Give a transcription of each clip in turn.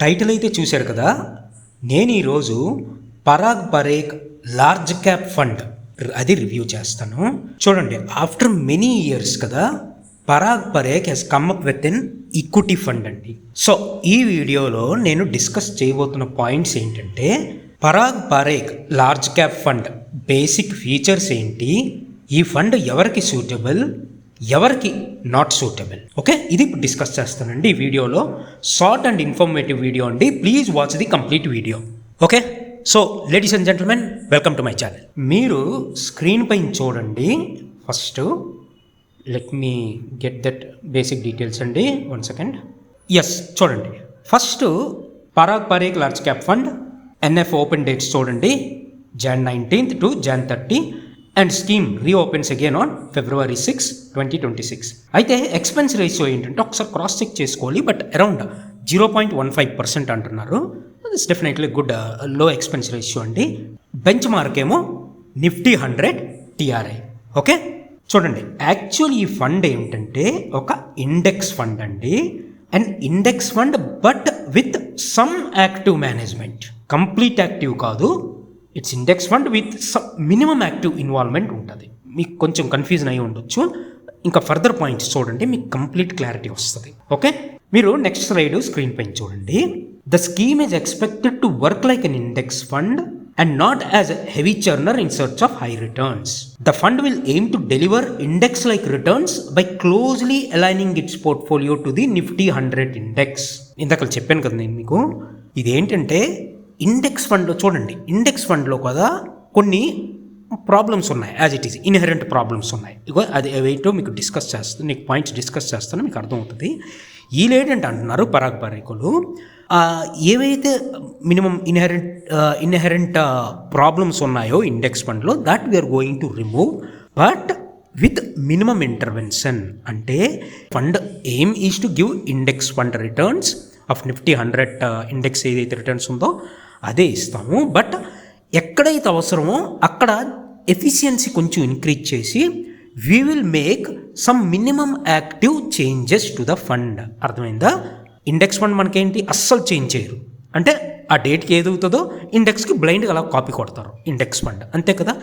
Title అయితే చూశారు కదా. నేను ఈరోజు Parag Parekh large cap fund అది రివ్యూ చేస్తాను. చూడండి, ఆఫ్టర్ మెనీ ఇయర్స్ కదా Parag Parekh has come up with an equity fund అండి. సో ఈ వీడియోలో నేను డిస్కస్ చేయబోతున్న పాయింట్స్ ఏంటంటే Parag Parekh large cap fund basic features ఏంటి, ఈ ఫండ్ ఎవరికి సూటబుల్, ఎవరికి నాట్ సూటబుల్. ఓకే, ఇది ఇప్పుడు డిస్కస్ చేస్తానండి ఈ వీడియోలో. షార్ట్ అండ్ ఇన్ఫర్మేటివ్ వీడియో అండి. Please watch the complete video. Okay, so ladies and gentlemen, welcome to my channel. మీరు స్క్రీన్ పైన చూడండి. First let me get that basic details అండి. 1 సెకండ్. ఎస్, చూడండి. ఫస్ట్ Parag Parekh large cap fund NF open dates చూడండి. Jan 19th to Jan 30 and scheme reopens again on February 6, 2026. అయితే expense ratio ఏంటంటే ఒకసారి క్రాస్ చెక్ చేసుకోవాలి, బట్ అరౌండ్ 0.15% అంటున్నారు. It's definitely good low expense ratio అండి. బెంచ్ మార్క్ ఏమో నిఫ్టీ 100 TRI. ఓకే, చూడండి. Actual ఈ ఫండ్ ఏంటంటే ఒక ఇండెక్స్ ఫండ్ అండి. And index fund but with some active management. Complete active కాదు, it's index fund with some minimum active involvement ఉంటుంది. మీకు కొంచెం కన్ఫ్యూజన్ అయి ఉండొచ్చు. ఇంకా ఫర్దర్ పాయింట్స్ చూడండి, మీకు కంప్లీట్ క్లారిటీ వస్తుంది. ఓకే, మీరు నెక్స్ట్ స్లైడ్ స్క్రీన్ పైన చూడండి. The scheme is expected to work like an index fund and not as a heavy churner in search of high returns. The fund will aim to deliver index-like returns by closely aligning its portfolio to the Nifty 100 index. ఇందాక చెప్పాను కదా నేను మీకు, ఇదేంటంటే index ఫండ్లో చూడండి. Index ఫండ్లో కదా కొన్ని ప్రాబ్లమ్స్ ఉన్నాయి, as it is inherent problems ఉన్నాయి. ఇగో అది ఏవైతే మీకు డిస్కస్ చేస్తాను, నీకు పాయింట్స్ డిస్కస్ చేస్తానో మీకు అర్థమవుతుంది. వీళ్ళేంటంటే అంటున్నారు పరాగ్ పరేఖులు, ఏవైతే మినిమం ఇన్హెరెంట్ ప్రాబ్లమ్స్ ఉన్నాయో ఇండెక్స్ ఫండ్లో that we are going to remove but with minimum intervention. అంటే fund aim is to give index fund returns of Nifty 100 index ఏదైతే రిటర్న్స్ ఉందో అదే ఇస్తాము. బట్ ఎక్కడైతే అవసరమో అక్కడ ఎఫిషియన్సీ కొంచెం ఇంక్రీజ్ చేసి we will make some minimum active changes to the fund. అర్థమైందా? ఇండెక్స్ ఫండ్ మనకేంటి అస్సలు చేంజ్ చేయరు. అంటే ఆ డేట్కి ఏది అవుతుందో ఇండెక్స్కి బ్లైండ్గా అలా కాపీ కొడతారు ఇండెక్స్ ఫండ్, అంతే కదా.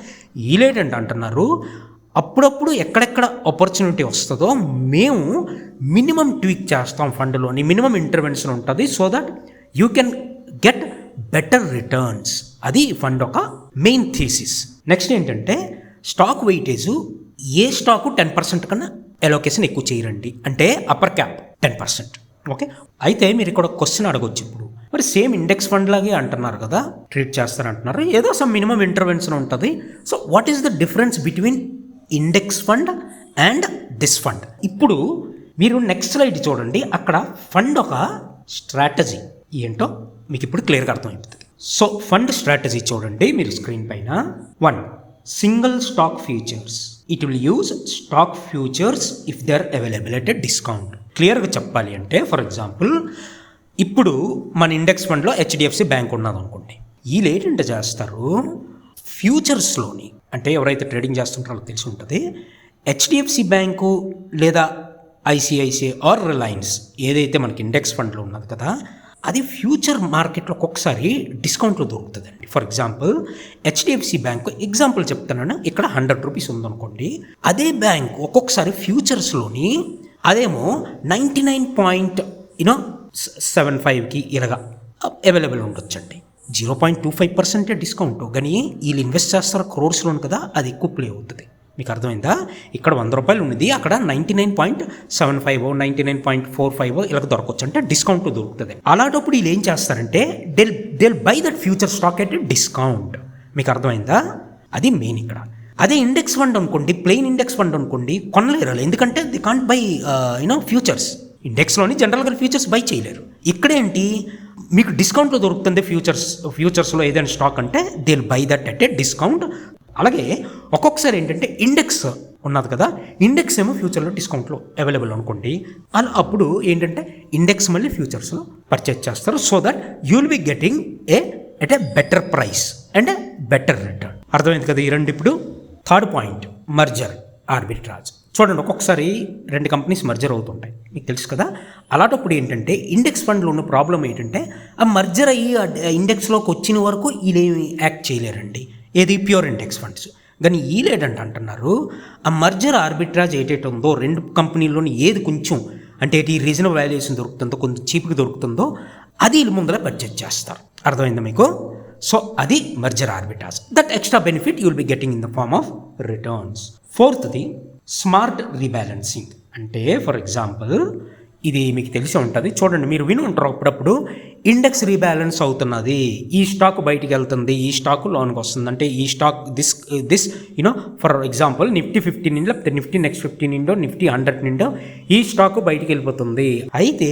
వీళ్ళేంటంటే అంటున్నారు అప్పుడప్పుడు ఎక్కడెక్కడ ఆపర్చునిటీ వస్తుందో మేము మినిమం ట్వీక్ చేస్తాం ఫండ్లోని, మినిమం ఇంటర్వెన్షన్ ఉంటుంది so that you can get better returns. అది ఫండ్ ఒక మెయిన్ థీసిస్. నెక్స్ట్ ఏంటంటే స్టాక్ వెయిటేజ్ ఏ స్టాకు 10% కన్నా ఎలోకేషన్ ఎక్కువ చేయరండి, అంటే అప్పర్ క్యాప్ 10%. ఓకే, అయితే మీరు ఇక్కడ క్వశ్చన్ అడగొచ్చు. ఇప్పుడు మరి సేమ్ ఇండెక్స్ ఫండ్ లాగే అంటున్నారు కదా, ట్రీట్ చేస్తారంటున్నారు, ఏదో సమ్ మినిమం ఇంటర్వెన్షన్ ఉంటుంది. So what is the difference between index fund and this fund? ఇప్పుడు మీరు నెక్స్ట్ స్లైడ్ చూడండి. అక్కడ ఫండ్ ఒక స్ట్రాటజీ ఏంటో మీకు ఇప్పుడు క్లియర్గా అర్థమైపోతుంది. సో ఫండ్ స్ట్రాటజీ చూడండి మీరు స్క్రీన్ పైన. 1. Single stock futures. It will use stock futures if they are available at a discount. క్లియర్గా చెప్పాలి అంటే ఫర్ ఎగ్జాంపుల్ ఇప్పుడు మన ఇండెక్స్ ఫండ్లో HDFC బ్యాంక్ ఉన్నది అనుకోండి. వీళ్ళు ఏంటంటే చేస్తారు ఫ్యూచర్స్లోని, అంటే ఎవరైతే ట్రేడింగ్ చేస్తుంటారో తెలిసి ఉంటుంది, HDFC బ్యాంకు లేదా ICICI ఆర్ రిలయన్స్ ఏదైతే మనకి ఇండెక్స్ ఫండ్లో ఉన్నది కదా అది ఫ్యూచర్ మార్కెట్లో ఒక్కొక్కసారి డిస్కౌంట్లో దొరుకుతుందండి. For example HDFC bank example చెప్తున్నాను, ఇక్కడ 100 రూపీస్ ఉందనుకోండి, అదే బ్యాంక్ ఒక్కొక్కసారి ఫ్యూచర్స్లోని అదేమో 99.75కి ఇలాగా అవైలబుల్ ఉండొచ్చండి. 0.25% డిస్కౌంట్. కానీ వీళ్ళు ఇన్వెస్ట్ చేస్తారు క్రోర్స్లోను కదా, అది ఎక్కువ ప్లే అవుతుంది. మీకు అర్థమైందా? ఇక్కడ 100 రూపాయలు ఉన్నది, అక్కడ 99.75 99.45 ఇలా దొరకవచ్చు, అంటే డిస్కౌంట్ దొరుకుతుంది. అలాంటప్పుడు వీళ్ళు ఏం చేస్తారంటే they'll buy that future stock at discount. మీకు అర్థమైందా? అది మెయిన్ ఇక్కడ. అదే ఇండెక్స్ ఫండ్ అనుకోండి, ప్లెయిన్ ఇండెక్స్ ఫండ్ అనుకోండి, కొనలేరు, ఎందుకంటే ది కాంట్ బై ఫ్యూచర్స్. ఇండెక్స్లోని జనరల్గా ఫ్యూచర్స్ బై చేయలేరు. ఇక్కడేంటి మీకు డిస్కౌంట్లో దొరుకుతుంది ఫ్యూచర్స్లో ఏదైనా స్టాక్ అంటే they will buy that at a discount. అలాగే ఒక్కొక్కసారి ఏంటంటే ఇండెక్స్ ఉన్నది కదా, ఇండెక్స్ ఏమో ఫ్యూచర్లో డిస్కౌంట్లో అవైలబుల్ అనుకోండి, అప్పుడు ఏంటంటే ఇండెక్స్ మళ్ళీ ఫ్యూచర్స్లో పర్చేజ్ చేస్తారు so that you will be getting at a better price and better return. అర్థమైంది కదా ఈ రెండు. ఇప్పుడు థర్డ్ పాయింట్, మర్జర్ ఆర్బిట్రాజ్. చూడండి, ఒక్కొక్కసారి 2 కంపెనీస్ మర్జర్ అవుతుంటాయి, మీకు తెలుసు కదా. అలాంటప్పుడు ఏంటంటే ఇండెక్స్ ఫండ్లో ఉన్న ప్రాబ్లం ఏంటంటే ఆ మర్జర్ అయ్యి ఇండెక్స్లోకి వచ్చిన వరకు వీళ్ళేమి యాక్ట్ చేయలేరండి, ఏది ప్యూర్ ఇండెక్స్ ఫండ్స్. కానీ వీళ్ళేంటంటే అంటున్నారు ఆ మర్జర్ ఆర్బిట్రాజ్ ఏటేట్ ఉందో 2 కంపెనీల్లోని ఏది కొంచెం అంటే ఈ రీజనబుల్ వాల్యుయేషన్ దొరుకుతుందో, కొంచెం చీప్గా దొరుకుతుందో అది వీళ్ళు ముందర పర్చేజ్ చేస్తారు. అర్థమైందా మీకు? సో అది merger arbitrage. That extra benefit you will be getting in the form of returns. ఫోర్త్ది స్మార్ట్ రీబ్యాలెన్సింగ్. అంటే ఫర్ ఎగ్జాంపుల్ ఇది మీకు తెలిసి ఉంటుంది, చూడండి, మీరు విని ఉంటారు అప్పుడప్పుడు ఇండెక్స్ రీబ్యాలెన్స్ అవుతున్నది, ఈ స్టాక్ బయటికి వెళ్తుంది, ఈ స్టాక్ లోన్కి వస్తుంది, అంటే ఈ stock this for example Nifty 15 నిండో, నిఫ్టీ నెక్స్ట్ 15 నిండో, నిఫ్టీ 100 నిండో ఈ స్టాక్ బయటికి వెళ్ళిపోతుంది. అయితే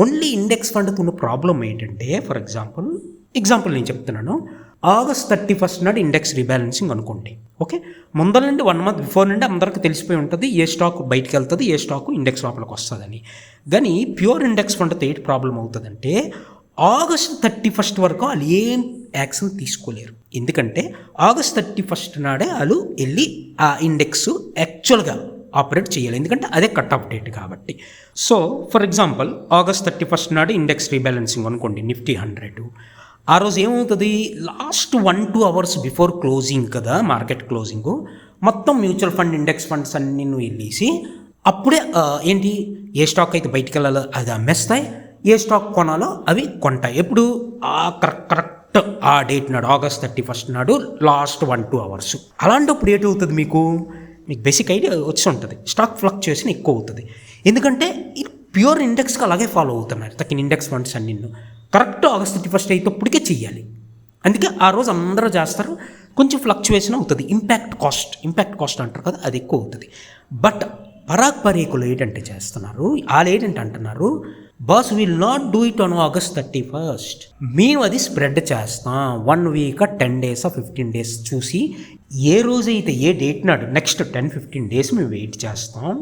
ఓన్లీ ఇండెక్స్ ఫండ్తో ఉన్న ప్రాబ్లం ఏంటంటే, ఫర్ ఎగ్జాంపుల్ నేను చెప్తున్నాను, August 31 నాడు ఇండెక్స్ రీబ్యాలెన్సింగ్ అనుకోండి. ఓకే, ముందర నుండి 1 మంత్ బిఫోర్ నుండి అందరికీ తెలిసిపోయి ఉంటుంది ఏ స్టాక్ బయటికి వెళ్తుంది, ఏ స్టాక్ ఇండెక్స్ లోపలికి వస్తుందని. కానీ ప్యూర్ ఇండెక్స్ ఫండ్తో ఏంటి ప్రాబ్లం అవుతుందంటే August 31 వరకు వాళ్ళు ఏం యాక్షన్ తీసుకోలేరు. ఎందుకంటే August 31 నాడే వాళ్ళు వెళ్ళి ఆ ఇండెక్స్ యాక్చువల్గా ఆపరేట్ చేయాలి, ఎందుకంటే అదే కట్ ఆఫ్ డేట్ కాబట్టి. సో ఫర్ ఎగ్జాంపుల్ August 31 నాడు ఇండెక్స్ రీబ్యాలెన్సింగ్ అనుకోండి, నిఫ్టీ 100. ఆ రోజు ఏమవుతుంది, లాస్ట్ 1-2 అవర్స్ బిఫోర్ క్లోజింగ్ కదా, మార్కెట్ క్లోజింగ్, మొత్తం మ్యూచువల్ ఫండ్ ఇండెక్స్ ఫండ్స్ అన్ని వెళ్ళేసి అప్పుడే ఏంటి ఏ స్టాక్ అయితే బయటికి వెళ్ళాలో అది అమ్మేస్తాయి, ఏ స్టాక్ కొనాలో అవి కొంటాయి. ఎప్పుడు ఆ కరెక్ట్ ఆ డేట్ నాడు August 31 నాడు లాస్ట్ 1-2 అవర్స్. అలాంటప్పుడు ఏంటవుతుంది, మీకు బేసిక్ ఐడియా వచ్చి ఉంటుంది, స్టాక్ ఫ్లక్చుయేషన్ ఎక్కువ అవుతుంది. ఎందుకంటే ఇది ప్యూర్ ఇండెక్స్కి అలాగే ఫాలో అవుతున్నారు తక్కిన ఇండెక్స్ ఫండ్స్ అన్ని. కరెక్ట్ August 31 అయితే ఇప్పటికే చెయ్యాలి, అందుకే ఆ రోజు అందరూ చేస్తారు, కొంచెం ఫ్లక్చుయేషన్ అవుతుంది. ఇంపాక్ట్ కాస్ట్ అంటారు కదా, అది ఎక్కువ అవుతుంది. బట్ పరాగ్ పరేకులు ఏంటంటే చేస్తున్నారు, వాళ్ళు ఏంటంటే అంటున్నారు, boss will not do it on August 31. మేము అది స్ప్రెడ్ చేస్తాం 1 వీక్ 10 days 15 days చూసి, ఏ రోజైతే ఏ డేట్ నాడు నెక్స్ట్ 10-15 days మేము వెయిట్ చేస్తాం.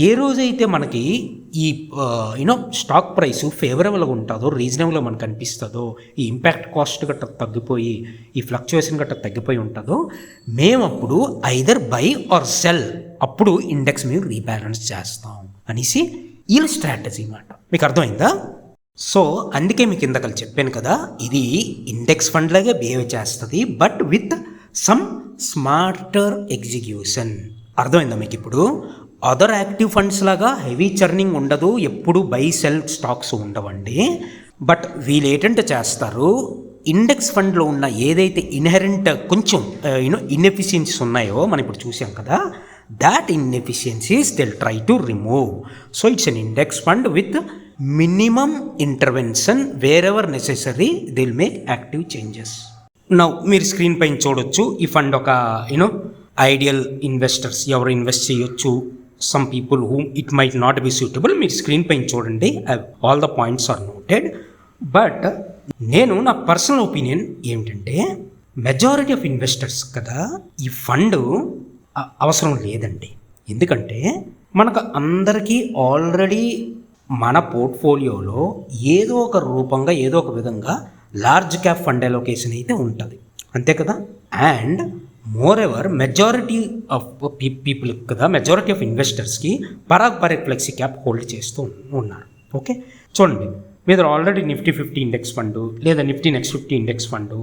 ఏ రోజైతే మనకి ఈ స్టాక్ ప్రైస్ ఫేవరబుల్గా ఉంటుందో, రీజనబుల్గా మనకు అనిపిస్తుందో, ఈ ఇంపాక్ట్ కాస్ట్ గట్ట తగ్గిపోయి ఈ ఫ్లక్చుయేషన్ గట్ట తగ్గిపోయి ఉంటుందో, మేము అప్పుడు ఐదర్ బై ఆర్ సెల్, అప్పుడు ఇండెక్స్ మేము రీబ్యాలెన్స్ చేస్తాం అనేసి వీళ్ళ స్ట్రాటజీ అన్నమాట. మీకు అర్థమైందా? సో అందుకే మీకు ఇందాక చెప్పాను కదా, ఇది ఇండెక్స్ ఫండ్ లాగే బిహేవ్ చేస్తుంది, but with some smarter execution. అర్థమైందా మీకు ఇప్పుడు? అదర్ యాక్టివ్ ఫండ్స్ లాగా హెవీ చర్నింగ్ ఉండదు, ఎప్పుడు బై సెల్ స్టాక్స్ ఉండవండి. బట్ వీళ్ళు ఏంటంటే చేస్తారు, ఇండెక్స్ ఫండ్లో ఉన్న ఏదైతే ఇన్హెరెంట్ కొంచెం ఇన్ఎఫిషియన్సీస్ ఉన్నాయో మనం ఇప్పుడు చూసాం కదా, that inefficiencies they try to remove. So it's an index fund with minimum intervention, wherever necessary they will make active changes. Now మీరు స్క్రీన్ పైన చూడొచ్చు, ఈ ఫండ్ ఒక ఐడియల్ ఇన్వెస్టర్స్ ఎవరు ఇన్వెస్ట్ చేయొచ్చు, some people whom it might not be suitable. మీరు screen పైన చూడండి, all the points are noted. But నేను నా పర్సనల్ ఒపీనియన్ ఏమిటంటే, మెజారిటీ ఆఫ్ ఇన్వెస్టర్స్ కదా ఈ ఫండ్ అవసరం లేదండి. ఎందుకంటే మనకు అందరికీ ఆల్రెడీ మన పోర్ట్ఫోలియోలో ఏదో ఒక రూపంగా ఏదో ఒక విధంగా లార్జ్ క్యాప్ ఫండ్ అలొకేషన్ అయితే ఉంటుంది, అంతే కదా. And moreover majority of people కదా, మెజారిటీ ఆఫ్ ఇన్వెస్టర్స్కి పరాగ్ ఫ్లెక్సీ క్యాప్ హోల్డ్ చేస్తూ ఉన్నారు. ఓకే, చూడండి, మీద ఆల్రెడీ నిఫ్టీ 50 ఇండెక్స్ ఫండ్, లేదా Nifty next 50 index fund,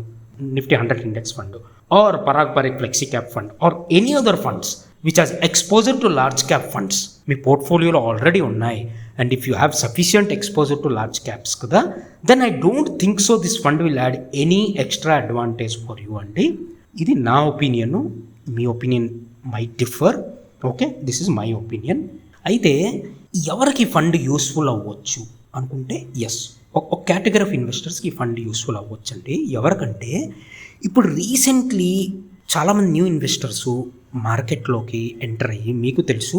Nifty 100 index fund, or Parag flexi cap fund, or any other funds which has exposure to large cap funds మీ పోర్ట్ఫోలియోలో already ఉన్నాయి. And if you have sufficient exposure to large caps కదా, then I don't think so this fund will add any extra advantage for you అండి. ఇది నా opinion, me opinion might differ. Okay, this is my opinion. అయితే ఎవరికి fund useful అవ్వచ్చు అనుకుంటే, yes, ఒక category of ఇన్వెస్టర్స్కి ఈ ఫండ్ యూస్ఫుల్ అవ్వచ్చు అండి. ఎవరికంటే ఇప్పుడు రీసెంట్లీ చాలామంది న్యూ ఇన్వెస్టర్స్ మార్కెట్లోకి ఎంటర్ అయ్యి, మీకు తెలుసు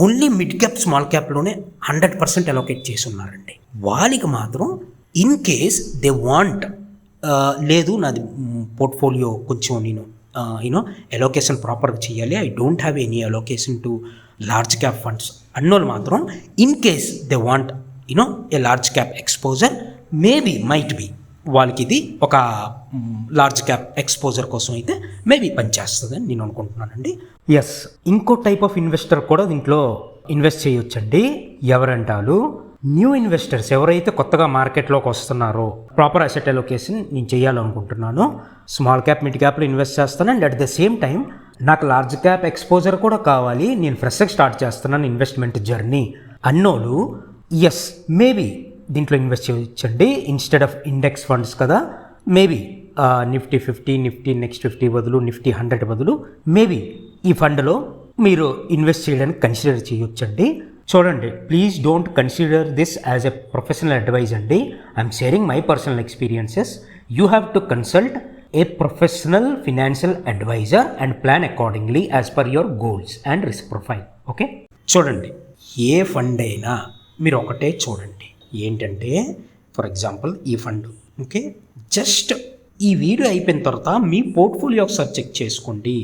ఓన్లీ మిడ్ క్యాప్ స్మాల్ క్యాప్లోనే 100% అలొకేట్ చేసి ఉన్నారండి. వాళ్ళకి మాత్రం ఇన్ కేస్ దే వాంట్, లేదు నాది పోర్ట్ఫోలియో కొంచెం నేను అలొకేషన్ ప్రాపర్గా చేయాలి, I don't have any allocation to large cap funds అన్నోళ్ళు మాత్రం, in case they want a large cap exposure, maybe might be వాళ్ళకి ఇది ఒక లార్జ్ క్యాప్ ఎక్స్పోజర్ కోసం అయితే మేబీ పనిచేస్తుందని నేను అనుకుంటున్నానండి. ఎస్, ఇంకో టైప్ ఆఫ్ ఇన్వెస్టర్ కూడా దీంట్లో ఇన్వెస్ట్ చేయొచ్చండి. ఎవరంటారు? న్యూ ఇన్వెస్టర్స్ ఎవరైతే కొత్తగా మార్కెట్లోకి వస్తున్నారో ప్రాపర్ అసెట్ అలొకేషన్ నేను చేయాలనుకుంటున్నాను, స్మాల్ క్యాప్ మిడ్ క్యాప్లో ఇన్వెస్ట్ చేస్తాను, and at the same time నాకు లార్జ్ క్యాప్ ఎక్స్పోజర్ కూడా కావాలి, నేను ఫ్రెష్గా స్టార్ట్ చేస్తున్నాను ఇన్వెస్ట్మెంట్ జర్నీ అన్నోళ్ళు ఎస్ మేబీ దీంట్లో ఇన్వెస్ట్ చేయొచ్చండి. ఇన్స్టెడ్ ఆఫ్ ఇండెక్స్ ఫండ్స్ కదా, మేబీ నిఫ్టీ 50, నిఫ్టీ నెక్స్ట్ 50 బదులు నిఫ్టీ 100 బదులు మేబీ ఈ ఫండ్లో మీరు ఇన్వెస్ట్ చేయడానికి కన్సిడర్ చేయొచ్చండి. చూడండి, please don't consider this as a professional advice అండి. I'm sharing my personal experiences. You have to consult a professional financial advisor and plan accordingly as per your goals and risk profile. Okay, చూడండి, ఏ fund అయినా మీరు ఒకటే చూడండి, ఏంటంటే for example ఈ fund, okay, just ఈ వీడియో అయిపోయిన తర్వాత మీ పోర్ట్ఫోలియో ఒకసారి చెక్ చేసుకోండి.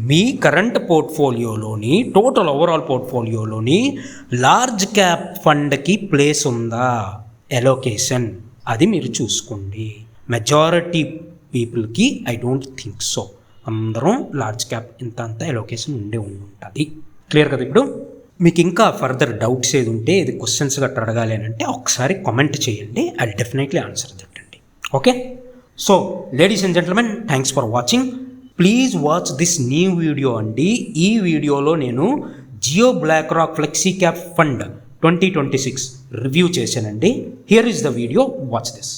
మీ కరెంట్ పోర్ట్ఫోలియోలోని టోటల్ ఓవరాల్ పోర్ట్ఫోలియోలోని లార్జ్ క్యాప్ ఫండ్కి ప్లేస్ ఉందా ఎలోకేషన్, అది మీరు చూసుకోండి. మెజారిటీ పీపుల్కి ఐ డోంట్ థింక్ సో. అందరం లార్జ్ క్యాప్ ఇంత అంత ఎలోకేషన్ ఉంటుంది. క్లియర్ కదా? ఇప్పుడు మీకు ఇంకా ఫర్దర్ డౌట్స్ ఏది ఉంటే, ఇది క్వశ్చన్స్ గట్రా అడగాలి అని అంటే ఒకసారి కామెంట్ చేయండి. ఐ డెఫినెట్లీ ఆన్సర్ దట్ అండి. Okay, so ladies and gentlemen, thanks for watching. Please watch this new video అండి. ఈ వీడియోలో నేను Jio BlackRock flexi cap fund 2026 review చేశానండి. Here is the video, watch this.